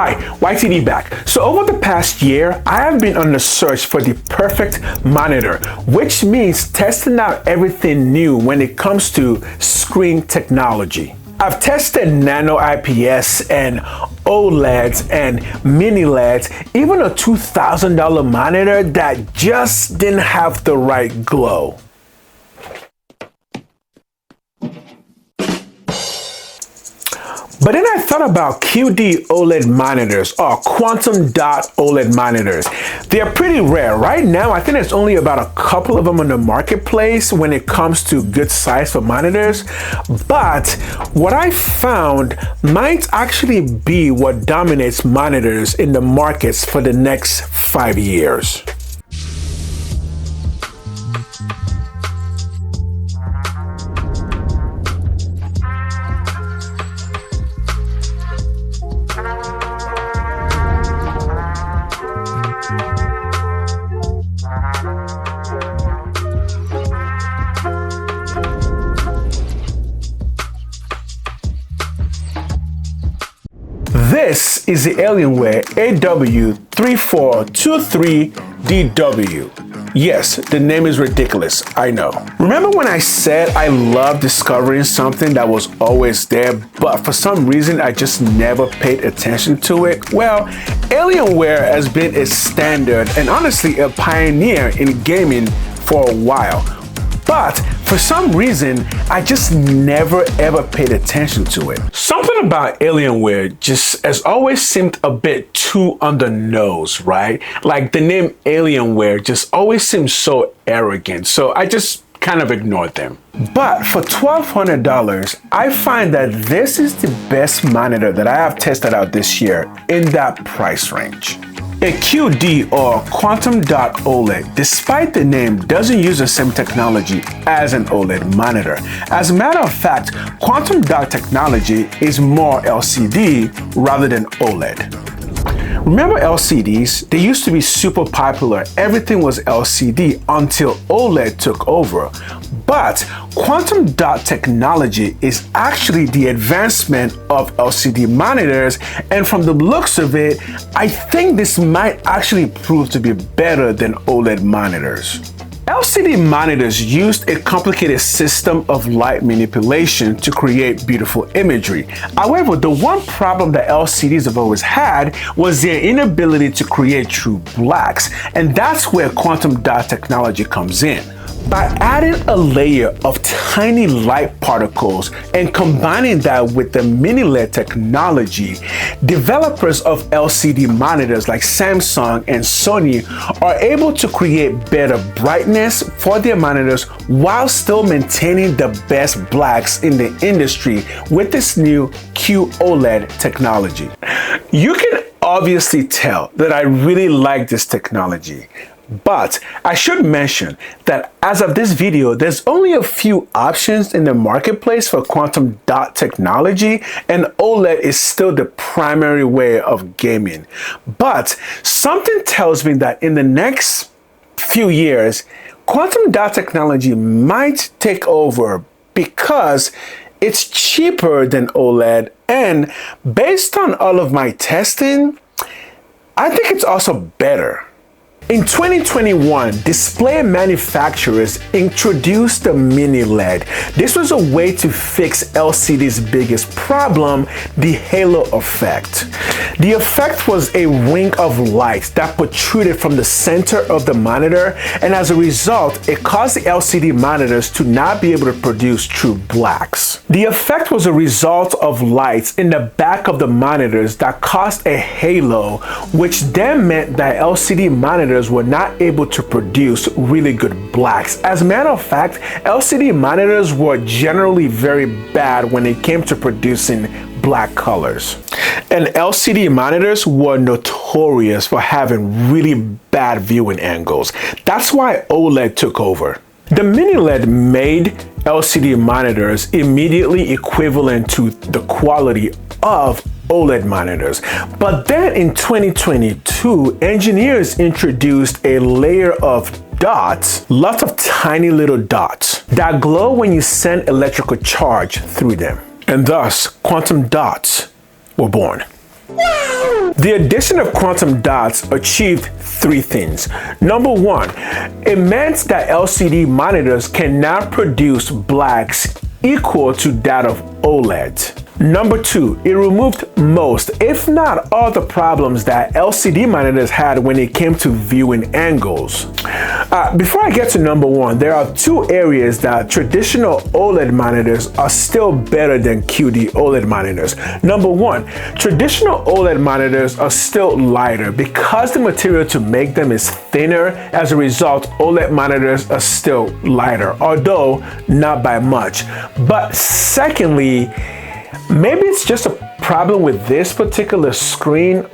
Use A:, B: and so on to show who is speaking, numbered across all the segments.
A: Hi, YTD back. So over the past year, I have been on the search for the perfect monitor, which means testing out everything new when it comes to screen technology. I've tested nano IPS and OLEDs and mini LEDs, even a $2,000 monitor that just didn't have the right glow. But then I thought about QD-OLED monitors or quantum dot OLED monitors. They are pretty rare. Right now, I think there's only about a couple of them on the marketplace when it comes to good size for monitors. But what I found might actually be what dominates monitors in the markets for the next 5 years. This is the Alienware AW3423DW. Yes, the name is ridiculous, I know. Remember when I said I love discovering something that was always there, but for some reason I just never paid attention to it? Well, Alienware has been a standard and honestly a pioneer in gaming for a while. But for some reason, I just never ever paid attention to it. Something about Alienware just has always seemed a bit too on the nose, right? Like the name Alienware just always seems so arrogant. So I just kind of ignored them. But for $1,200, I find that this is the best monitor that I have tested out this year in that price range. A QD or quantum dot OLED, despite the name, doesn't use the same technology as an OLED monitor. As a matter of fact, quantum dot technology is more LCD rather than OLED. Remember LCDs? They used to be super popular. Everything was LCD until OLED took over. But quantum dot technology is actually the advancement of LCD monitors, and from the looks of it, I think this might actually prove to be better than OLED monitors. LCD monitors used a complicated system of light manipulation to create beautiful imagery. However, the one problem that LCDs have always had was their inability to create true blacks, and that's where quantum dot technology comes in. By adding a layer of tiny light particles and combining that with the mini LED technology, developers of LCD monitors like Samsung and Sony are able to create better brightness for their monitors while still maintaining the best blacks in the industry with this new QOLED technology. You can obviously tell that I really like this technology. But I should mention that as of this video, there's only a few options in the marketplace for quantum dot technology, and OLED is still the primary way of gaming. But something tells me that in the next few years, quantum dot technology might take over because it's cheaper than OLED, and based on all of my testing, I think it's also better. In 2021, display manufacturers introduced the mini LED. This was a way to fix LCD's biggest problem, the halo effect. The effect was a ring of light that protruded from the center of the monitor, and as a result, it caused the LCD monitors to not be able to produce true blacks. The effect was a result of lights in the back of the monitors that caused a halo, which then meant that LCD monitors were not able to produce really good blacks. As a matter of fact, LCD monitors were generally very bad when it came to producing black colors. And LCD monitors were notorious for having really bad viewing angles. That's why OLED took over. The mini LED made LCD monitors immediately equivalent to the quality of OLED monitors. But then in 2022, engineers introduced a layer of dots, lots of tiny little dots that glow when you send electrical charge through them. And thus, quantum dots were born. Wow! The addition of quantum dots achieved three things. Number one, it meant that LCD monitors can now produce blacks equal to that of OLED. Number two, it removed most, if not all, the problems that LCD monitors had when it came to viewing angles. Before I get to number one, there are two areas that traditional OLED monitors are still better than QD-OLED monitors. Number one, traditional OLED monitors are still lighter because the material to make them is thinner. As a result, OLED monitors are still lighter, although not by much. But secondly, maybe it's just a problem with this particular screen,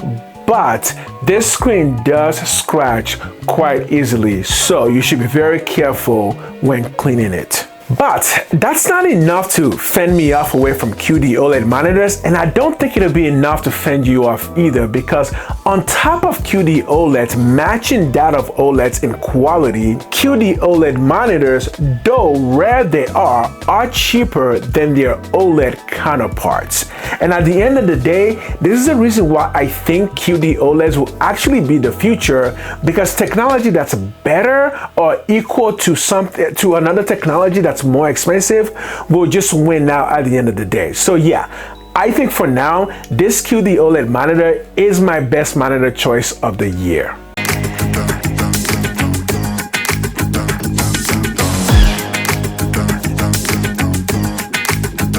A: but this screen does scratch quite easily, so you should be very careful when cleaning it. But that's not enough to fend me off away from QD-OLED monitors, and I don't think it'll be enough to fend you off either, because on top of QD-OLEDs matching that of OLEDs in quality, QD-OLED monitors, though rare they are cheaper than their OLED counterparts. And at the end of the day, this is the reason why I think QD-OLEDs will actually be the future, because technology that's better or equal to another technology that's more expensive will just win out at the end of the day. So yeah, I think for now, this QD-OLED monitor is my best monitor choice of the year.